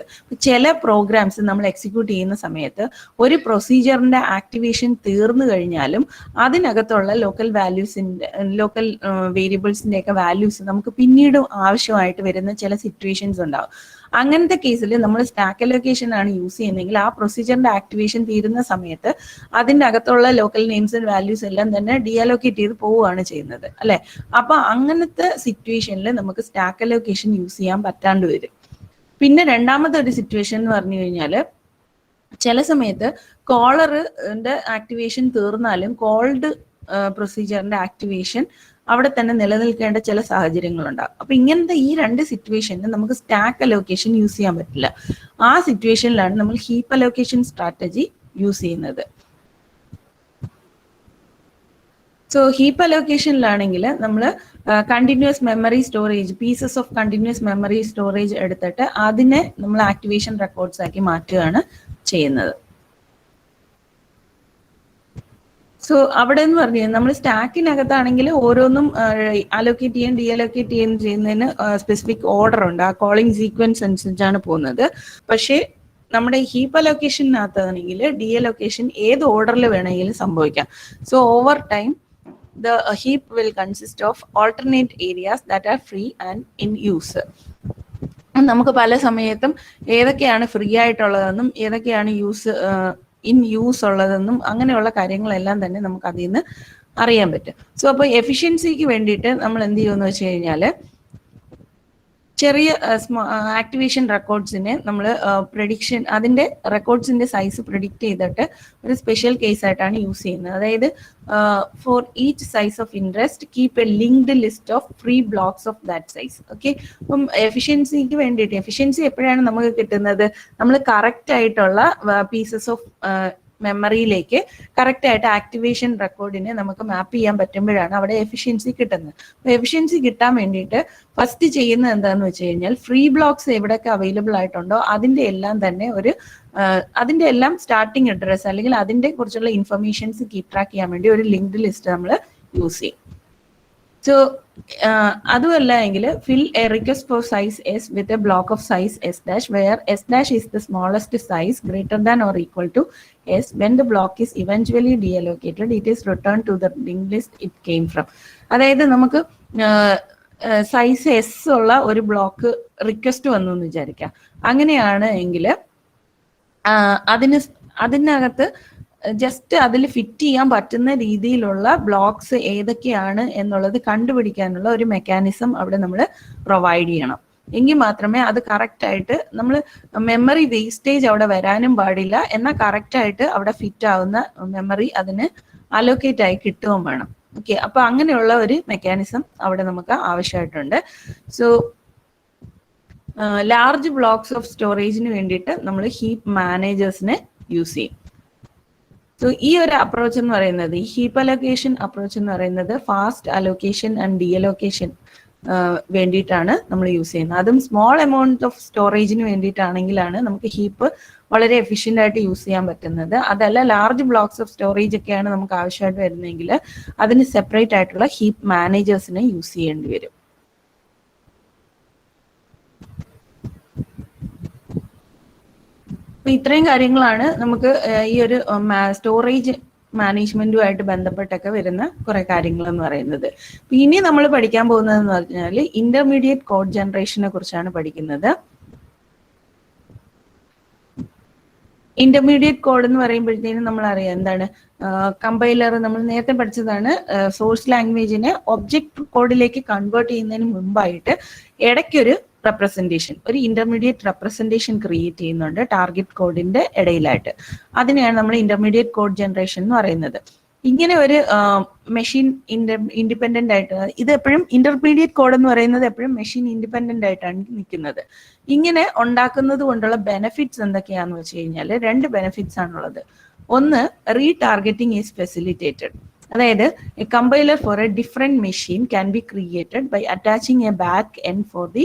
Speaker 1: ചില പ്രോഗ്രാംസ് നമ്മൾ എക്സിക്യൂട്ട് ചെയ്യുന്ന സമയത്ത് ഒരു പ്രൊസീജിയറിന്റെ ആക്ടിവേഷൻ തീർന്നു കഴിഞ്ഞാലും അതിനകത്തുള്ള ലോക്കൽ വേരിയബിൾസിന്റെ ഒക്കെ വാല്യൂസ് നമുക്ക് പിന്നീട് ആവശ്യമായിട്ട് വരുന്ന ചില സിറ്റുവേഷൻസ് ഉണ്ടാവും. അങ്ങനത്തെ കേസിൽ നമ്മൾ സ്റ്റാക്ക് അലോക്കേഷൻ ആണ് യൂസ് ചെയ്യുന്നതെങ്കിൽ ആ പ്രൊസീജിയറിന്റെ ആക്ടിവേഷൻ തീരുന്ന സമയത്ത് അതിന്റെ അകത്തുള്ള ലോക്കൽ നെയിംസ് ആൻഡ് വാല്യൂസ് എല്ലാം തന്നെ ഡീഅലോക്കേറ്റ് ചെയ്ത് പോവുകയാണ് ചെയ്യുന്നത്, അല്ലെ? അപ്പൊ അങ്ങനത്തെ സിറ്റുവേഷനിൽ നമുക്ക് സ്റ്റാക്ക് അലോക്കേഷൻ യൂസ് ചെയ്യാൻ പറ്റാണ്ട് വരും. പിന്നെ രണ്ടാമത്തെ ഒരു സിറ്റുവേഷൻ എന്ന് പറഞ്ഞു കഴിഞ്ഞാല് ചില സമയത്ത് കോളറിന്റെ ആക്ടിവേഷൻ തീർന്നാലും കോൾഡ് പ്രൊസീജിയറിന്റെ ആക്ടിവേഷൻ അവിടെ തന്നെ നിലനിൽക്കേണ്ട ചില സാഹചര്യങ്ങളുണ്ടാകും. അപ്പൊ ഇങ്ങനത്തെ ഈ രണ്ട് സിറ്റുവേഷനിൽ നമുക്ക് സ്റ്റാക്ക് അലോക്കേഷൻ യൂസ് ചെയ്യാൻ പറ്റില്ല. ആ സിറ്റുവേഷനിലാണ് നമ്മൾ ഹീപ്പ് അലോക്കേഷൻ സ്ട്രാറ്റജി യൂസ് ചെയ്യുന്നത്. സോ ഹീപ്പ് അലോക്കേഷനിലാണെങ്കിൽ നമ്മൾ continuous memory storage, pieces of continuous memory storage എടുത്തിട്ട് അതിനെ നമ്മൾ ആക്ടിവേഷൻ റെക്കോർഡ്സ് ആക്കി മാറ്റുകയാണ് ചെയ്യുന്നത്. സോ അവിടെ എന്ന് പറഞ്ഞു നമ്മൾ സ്റ്റാക്കിനകത്താണെങ്കിൽ ഓരോന്നും അലോക്കേറ്റ് ചെയ്യാൻ ഡീഅലോക്കേറ്റ് ചെയ്യുന്നതിന് സ്പെസിഫിക് ഓർഡർ ഉണ്ട്. ആ കോളിംഗ് സീക്വൻസ് അനുസരിച്ചാണ് പോകുന്നത്. പക്ഷേ നമ്മുടെ ഹീപ്പ് അലോക്കേഷനകത്താണെങ്കിൽ ഡീഅലോക്കേഷൻ ഏത് ഓർഡറിൽ വേണമെങ്കിലും സംഭവിക്കാം. So over time the heap will consist of alternate areas that are free and in use. നമുക്ക് പല സമയത്തും ഏതൊക്കെയാണ് ഫ്രീ ആയിട്ടുള്ളതെന്നും ഏതൊക്കെയാണ് ഇൻ യൂസ് ഉള്ളതെന്നും അങ്ങനെയുള്ള കാര്യങ്ങളെല്ലാം തന്നെ നമുക്ക് അതിൽ നിന്ന് അറിയാൻ പറ്റും. സോ അപ്പോൾ എഫിഷ്യൻസിക്ക് വേണ്ടിയിട്ട് നമ്മൾ എന്ത് ചെയ്യുമെന്ന് വെച്ച് കഴിഞ്ഞാൽ ചെറിയ ആക്ടിവേഷൻ റെക്കോർഡ്സിനെ നമ്മൾ പ്രഡിക്ഷൻ അതിൻ്റെ റെക്കോർഡ്സിന്റെ സൈസ് പ്രിഡിക്റ്റ് ചെയ്തിട്ട് ഒരു സ്പെഷ്യൽ കേസ് ആയിട്ടാണ് യൂസ് ചെയ്യുന്നത്. അതായത് for each size of interest keep A linked list of free blocks of that size. Okay, അപ്പം എഫിഷ്യൻസിക്ക് വേണ്ടിയിട്ട് എഫിഷ്യൻസി എപ്പോഴാണ് നമുക്ക് കിട്ടുന്നത്? നമ്മൾ കറക്റ്റ് ആയിട്ടുള്ള പീസസ് ഓഫ് മെമ്മറിയിലേക്ക് കറക്റ്റ് ആയിട്ട് ആക്ടിവേഷൻ റെക്കോർഡിനെ നമുക്ക് മാപ്പ് ചെയ്യാൻ പറ്റുമ്പോഴാണ് അവിടെ എഫിഷ്യൻസി കിട്ടുന്നത്. അപ്പോൾ എഫിഷ്യൻസി കിട്ടാൻ വേണ്ടിയിട്ട് ഫസ്റ്റ് ചെയ്യുന്നത് എന്താണെന്ന് വെച്ച് കഴിഞ്ഞാൽ ഫ്രീ ബ്ലോക്സ് എവിടെയൊക്കെ അവൈലബിൾ ആയിട്ടുണ്ടോ അതിന്റെ എല്ലാം തന്നെ അതിന്റെ എല്ലാം സ്റ്റാർട്ടിങ് അഡ്രസ് അല്ലെങ്കിൽ അതിന്റെ കുറിച്ചുള്ള ഇൻഫർമേഷൻസ് കീപ് ട്രാക്ക് ചെയ്യാൻ വേണ്ടി ഒരു ലിങ്ക്ഡ് ലിസ്റ്റ് നമ്മൾ യൂസ് ചെയ്യും. സോ അതുമല്ല എങ്കിൽ fill a request for size S with a block of size S dash where S dash is the smallest size greater than or equal to S. When the block is eventually deallocated, it is returned to the linked list it came from. അതായത് നമുക്ക് size S ഉള്ള ഒരു block request വന്നു എന്ന് വിചാരിക്കാം. അങ്ങനെയാണ് എങ്കിൽ അതിനകത്ത് ജസ്റ്റ് അതിൽ ഫിറ്റ് ചെയ്യാൻ പറ്റുന്ന രീതിയിലുള്ള ബ്ലോക്സ് ഏതൊക്കെയാണ് എന്നുള്ളത് കണ്ടുപിടിക്കാനുള്ള ഒരു മെക്കാനിസം അവിടെ നമ്മൾ പ്രൊവൈഡ് ചെയ്യണം. എങ്കിൽ മാത്രമേ അത് കറക്റ്റ് ആയിട്ട് നമ്മൾ മെമ്മറി വേസ്റ്റേജ് അവിടെ വരാനും പാടില്ല, എന്നാൽ കറക്റ്റ് ആയിട്ട് അവിടെ ഫിറ്റ് ആവുന്ന മെമ്മറി അതിന് അലോക്കേറ്റ് ആയി കിട്ടുകയും വേണം. ഓക്കെ, അപ്പൊ അങ്ങനെയുള്ള ഒരു മെക്കാനിസം അവിടെ നമുക്ക് ആവശ്യമായിട്ടുണ്ട്. സോ ലാർജ് ബ്ലോക്സ് ഓഫ് സ്റ്റോറേജിന് വേണ്ടിയിട്ട് നമ്മൾ ഹീപ്പ് മാനേജേഴ്സിനെ യൂസ് ചെയ്യും. സോ ഈ ഒരു അപ്രോച്ച് എന്ന് പറയുന്നത്, ഈ ഹീപ്പ് അലോക്കേഷൻ അപ്രോച്ച് എന്ന് പറയുന്നത് ഫാസ്റ്റ് അലോക്കേഷൻ ആൻഡ് ഡീഅലോക്കേഷൻ വേണ്ടിയിട്ടാണ് നമ്മൾ യൂസ് ചെയ്യുന്നത്. അതും സ്മോൾ എമൗണ്ട് ഓഫ് സ്റ്റോറേജിന് വേണ്ടിയിട്ടാണെങ്കിലാണ് നമുക്ക് ഹീപ്പ് വളരെ എഫിഷ്യൻ്റ് ആയിട്ട് യൂസ് ചെയ്യാൻ പറ്റുന്നത്. അതല്ല ലാർജ് ബ്ലോക്സ് ഓഫ് സ്റ്റോറേജ് ഒക്കെയാണ് നമുക്ക് ആവശ്യമായിട്ട് വരുന്നതെങ്കിൽ അതിന് സെപ്പറേറ്റ് ആയിട്ടുള്ള ഹീപ്പ് മാനേജേഴ്സിനെ യൂസ് ചെയ്യേണ്ടി വരും. അപ്പൊ ഇത്രയും കാര്യങ്ങളാണ് നമുക്ക് ഈ ഒരു സ്റ്റോറേജ് മാനേജ്മെന്റുമായിട്ട് ബന്ധപ്പെട്ടൊക്കെ വരുന്ന കുറെ കാര്യങ്ങൾ എന്ന് പറയുന്നത്. ഇനി നമ്മൾ പഠിക്കാൻ പോകുന്നതെന്ന് പറഞ്ഞാൽ ഇന്റർമീഡിയറ്റ് കോഡ് ജനറേഷനെ കുറിച്ചാണ് പഠിക്കുന്നത്. ഇന്റർമീഡിയറ്റ് കോഡ് എന്ന് പറയുമ്പോഴത്തേനും നമ്മൾ അറിയാം എന്താണ് കമ്പൈലർ. നമ്മൾ നേരത്തെ പഠിച്ചതാണ് സോഴ്സ് ലാംഗ്വേജിനെ ഒബ്ജക്റ്റ് കോഡിലേക്ക് കൺവേർട്ട് ചെയ്യുന്നതിന് മുമ്പായിട്ട് ഇടയ്ക്കൊരു റെപ്രസെന്റേഷൻ, ഒരു ഇന്റർമീഡിയറ്റ് റെപ്രസെന്റേഷൻ ക്രിയേറ്റ് ചെയ്യുന്നുണ്ട് ടാർഗറ്റ് കോഡിന്റെ ഇടയിലായിട്ട്. അതിനെയാണ് നമ്മൾ ഇന്റർമീഡിയറ്റ് കോഡ് ജനറേഷൻ എന്ന് പറയുന്നത്. ഇങ്ങനെ ഒരു മെഷീൻ ഇൻഡിപെൻഡന്റ് ആയിട്ട്, ഇത് എപ്പോഴും ഇന്റർമീഡിയറ്റ് കോഡ് എന്ന് പറയുന്നത് എപ്പോഴും മെഷീൻ ഇൻഡിപെൻഡന്റ് ആയിട്ടാണ് നിൽക്കുന്നത്. ഇങ്ങനെ ഉണ്ടാക്കുന്നത് കൊണ്ടുള്ള ബെനിഫിറ്റ്സ് എന്തൊക്കെയാന്ന് വെച്ച് കഴിഞ്ഞാൽ 2 ബെനിഫിറ്റ്സ് ആണുള്ളത്. ഒന്ന്, റീടാർഗറ്റിംഗ് ഈസ് ഫെസിലിറ്റേറ്റഡ്. അതായത് a compiler for a different machine can be created by attaching a back end for the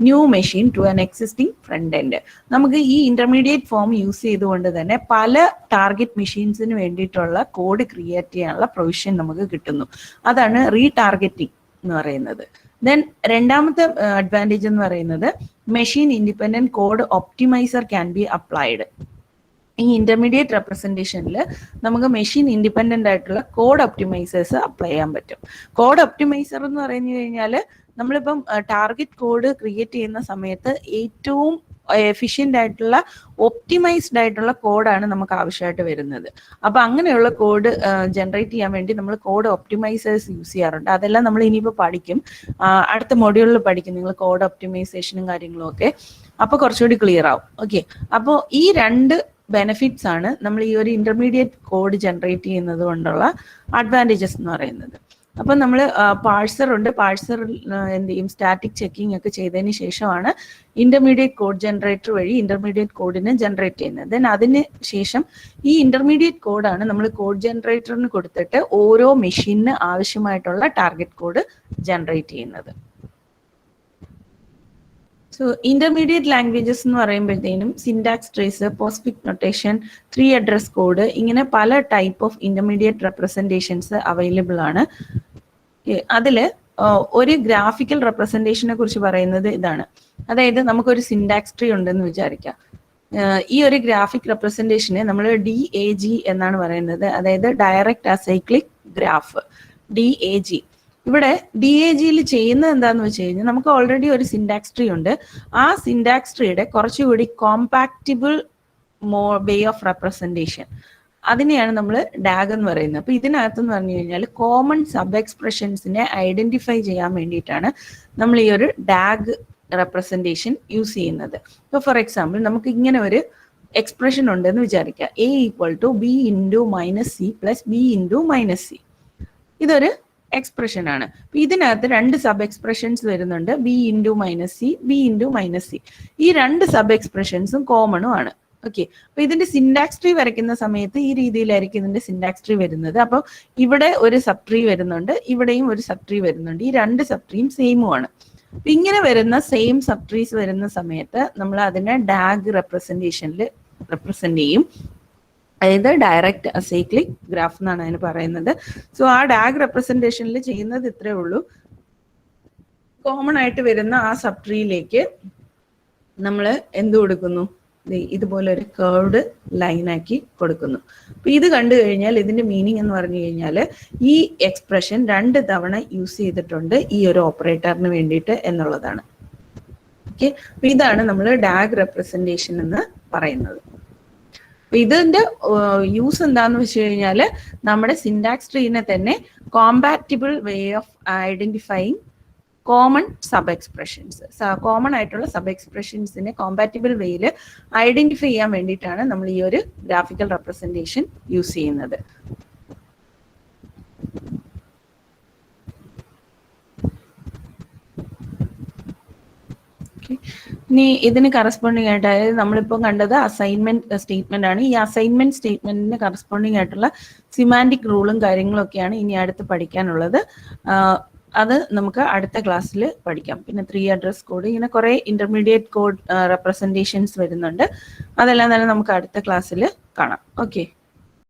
Speaker 1: new machine to an existing front end. നമുക്ക് ഈ ഇന്റർമീഡിയറ്റ് ഫോം യൂസ് ചെയ്തുകൊണ്ട് തന്നെ പല ടാർഗറ്റ് മെഷീൻസിന് വേണ്ടിയിട്ടുള്ള code create ചെയ്യാനുള്ള provision നമുക്ക് കിട്ടുന്നു. അതാണ് റീടാർഗറ്റിംഗ് എന്ന് പറയുന്നത്. ദെൻ രണ്ടാമത്തെ അഡ്വാൻറ്റേജ് എന്ന് പറയുന്നത് machine independent code optimiser can be applied. ഈ ഇന്റർമീഡിയറ്റ് റെപ്രസെന്റേഷനിൽ നമുക്ക് മെഷീൻ ഇൻഡിപെൻഡന്റ് ആയിട്ടുള്ള കോഡ് ഒപ്റ്റിമൈസേഴ്സ് അപ്ലൈ ചെയ്യാൻ പറ്റും. കോഡ് ഒപ്റ്റിമൈസർ എന്ന് പറഞ്ഞു കഴിഞ്ഞാൽ നമ്മളിപ്പം ടാർഗറ്റ് കോഡ് ക്രിയേറ്റ് ചെയ്യുന്ന സമയത്ത് ഏറ്റവും എഫിഷ്യന്റ് ആയിട്ടുള്ള ഒപ്റ്റിമൈസ്ഡ് ആയിട്ടുള്ള കോഡാണ് നമുക്ക് ആവശ്യമായിട്ട് വരുന്നത്. അപ്പൊ അങ്ങനെയുള്ള കോഡ് ജനറേറ്റ് ചെയ്യാൻ വേണ്ടി നമ്മൾ കോഡ് ഒപ്റ്റിമൈസേഴ്സ് യൂസ് ചെയ്യാറുണ്ട്. അതെല്ലാം നമ്മൾ ഇനിയിപ്പോൾ പഠിക്കും, അടുത്ത മൊഡ്യൂളിൽ പഠിക്കും നിങ്ങൾ കോഡ് ഒപ്റ്റിമൈസേഷനും കാര്യങ്ങളും ഒക്കെ. അപ്പൊ കുറച്ചുകൂടി ക്ലിയർ ആവും. ഓക്കെ, അപ്പോൾ ഈ 2 ബെനിഫിറ്റ്സ് ആണ് നമ്മൾ ഈ ഒരു ഇന്റർമീഡിയറ്റ് കോഡ് ജനറേറ്റ് ചെയ്യുന്നത് കൊണ്ടുള്ള അഡ്വാൻറ്റേജസ് എന്ന് പറയുന്നത്. അപ്പൊ നമ്മൾ പാഴ്സർ ഉണ്ട്, പാഴ്സർ എന്ത് ചെയ്യും, സ്റ്റാറ്റിക് ചെക്കിംഗ് ഒക്കെ ചെയ്തതിന് ശേഷമാണ് ഇന്റർമീഡിയറ്റ് കോഡ് ജനറേറ്റർ വഴി ഇന്റർമീഡിയറ്റ് കോഡിനെ ജനറേറ്റ് ചെയ്യുന്നത്. ദെൻ അതിന് ശേഷം ഈ ഇന്റർമീഡിയറ്റ് കോഡാണ് നമ്മൾ കോഡ് ജനറേറ്ററിന് കൊടുത്തിട്ട് ഓരോ മെഷീനിന് ആവശ്യമായിട്ടുള്ള ടാർഗറ്റ് കോഡ് ജനറേറ്റ് ചെയ്യുന്നത്. സോ ഇന്റർമീഡിയറ്റ് ലാംഗ്വേജസ് എന്ന് പറയുമ്പോഴത്തേനും syntax trace, postfix notation, 3 address code, ഇങ്ങനെ പല type of intermediate representations available ആണ്. അതിൽ ഒരു ഗ്രാഫിക്കൽ റെപ്രസെന്റേഷനെ കുറിച്ച് പറയുന്നത് ഇതാണ്. അതായത് നമുക്കൊരു സിൻടാക്സ് ട്രീ ഉണ്ടെന്ന് വിചാരിക്കാം. ഈ ഒരു ഗ്രാഫിക് റെപ്രസെന്റേഷനെ നമ്മൾ DAG എന്നാണ് പറയുന്നത്. അതായത് ഡയറക്റ്റ് അസൈക്ലിക് ഗ്രാഫ്, DAG. ഇവിടെ DAGയിൽ ചെയ്യുന്നത് എന്താന്ന് വെച്ച് കഴിഞ്ഞാൽ നമുക്ക് ഓൾറെഡി ഒരു സിൻടാക്സ് ട്രീ ഉണ്ട്. ആ സിൻടാക്സ് ട്രീയുടെ കുറച്ചുകൂടി കോമ്പാക്റ്റിബിൾ വേ ഓഫ് റെപ്രസെന്റേഷൻ, അതിനെയാണ് നമ്മൾ ഡാഗ് എന്ന് പറയുന്നത്. അപ്പൊ ഇതിനകത്തെന്ന് പറഞ്ഞു കഴിഞ്ഞാൽ കോമൺ സബ് എക്സ്പ്രഷൻസിനെ ഐഡന്റിഫൈ ചെയ്യാൻ വേണ്ടിയിട്ടാണ് നമ്മൾ ഈ ഒരു ഡാഗ് റെപ്രസെന്റേഷൻ യൂസ് ചെയ്യുന്നത്. ഇപ്പോൾ ഫോർ എക്സാമ്പിൾ നമുക്ക് ഇങ്ങനെ ഒരു എക്സ്പ്രഷൻ ഉണ്ടെന്ന് വിചാരിക്കുക, A = B × -C + B × -C. ഇതൊരു എക്സ്പ്രഷൻ ആണ്. അപ്പൊ ഇതിനകത്ത് 2 സബ് എക്സ്പ്രഷൻസ് വരുന്നുണ്ട്, B × -C, B × -C. ഈ 2 സബ് എക്സ്പ്രഷൻസും കോമണും ആണ്. ഓക്കെ, അപ്പൊ ഇതിന്റെ സിൻടാക്സ് ട്രീ വരയ്ക്കുന്ന സമയത്ത് ഈ രീതിയിലായിരിക്കും ഇതിന്റെ സിൻടാക്സ് ട്രീ വരുന്നത്. അപ്പൊ ഇവിടെ ഒരു സബ് ട്രീ വരുന്നുണ്ട്, ഇവിടെയും ഒരു സബ് ട്രീ വരുന്നുണ്ട്. ഈ 2 സബ് ട്രീയും സെയിമും ആണ്. അപ്പൊ ഇങ്ങനെ വരുന്ന സെയിം സബ് ട്രീസ് വരുന്ന സമയത്ത് നമ്മൾ അതിനെ ഡാഗ് റെപ്രസെന്റേഷനിൽ റെപ്രസെന്റ് ചെയ്യും. അതായത് ഡയറക്റ്റ് അസൈക്ലിക് ഗ്രാഫ് എന്നാണ് അതിന് പറയുന്നത്. സോ ആ ഡാഗ് റെപ്രസെന്റേഷനിൽ ചെയ്യുന്നത് ഇത്രേ ഉള്ളൂ. കോമൺ ആയിട്ട് വരുന്ന ആ സബ് ട്രീയിലേക്ക് നമ്മൾ എന്ത് കൊടുക്കുന്നു, ഇതുപോലെ ഒരു കർവ്ഡ് ലൈനാക്കി കൊടുക്കുന്നു. അപ്പൊ ഇത് കണ്ടു കഴിഞ്ഞാൽ ഇതിന്റെ മീനിങ് എന്ന് പറഞ്ഞു കഴിഞ്ഞാൽ ഈ എക്സ്പ്രഷൻ 2 തവണ യൂസ് ചെയ്തിട്ടുണ്ട് ഈ ഒരു ഓപ്പറേറ്ററിന് വേണ്ടിയിട്ട് എന്നുള്ളതാണ്. ഓക്കെ, അപ്പൊ ഇതാണ് നമ്മൾ ഡാഗ് റെപ്രസെന്റേഷൻ എന്ന് പറയുന്നത്. അപ്പൊ ഇതിന്റെ യൂസ് എന്താന്ന് വെച്ച് കഴിഞ്ഞാൽ നമ്മുടെ സിൻടാക്സ് ട്രീനെ തന്നെ compatible way of identifying common sub expressions, common ആയിട്ടുള്ള സബ് എക്സ്പ്രഷൻസിനെ കോമ്പാറ്റിബിൾ വേയിൽ ഐഡന്റിഫൈ ചെയ്യാൻ വേണ്ടിയിട്ടാണ് നമ്മൾ ഈ ഒരു ഗ്രാഫിക്കൽ റെപ്രസെന്റേഷൻ യൂസ് ചെയ്യുന്നത്. ഇനി ഇതിന് കറസ്പോണ്ടിങ് ആയിട്ട്, അതായത് നമ്മളിപ്പോൾ കണ്ടത് അസൈൻമെന്റ് സ്റ്റേറ്റ്മെന്റ് ആണ്. ഈ അസൈൻമെന്റ് സ്റ്റേറ്റ്മെന്റിന് കറസ്പോണ്ടിങ് ആയിട്ടുള്ള സിമാൻറ്റിക് റൂളും കാര്യങ്ങളും ഒക്കെയാണ് ഇനി അടുത്ത് പഠിക്കാനുള്ളത്. അത് നമുക്ക് അടുത്ത ക്ലാസ്സിൽ പഠിക്കാം. പിന്നെ 3 അഡ്രസ് കോഡ്, ഇങ്ങനെ കുറെ ഇന്റർമീഡിയറ്റ് കോഡ് റെപ്രസെന്റേഷൻസ് വരുന്നുണ്ട്. അതെല്ലാം തന്നെ നമുക്ക് അടുത്ത ക്ലാസ്സിൽ കാണാം. ഓക്കെ.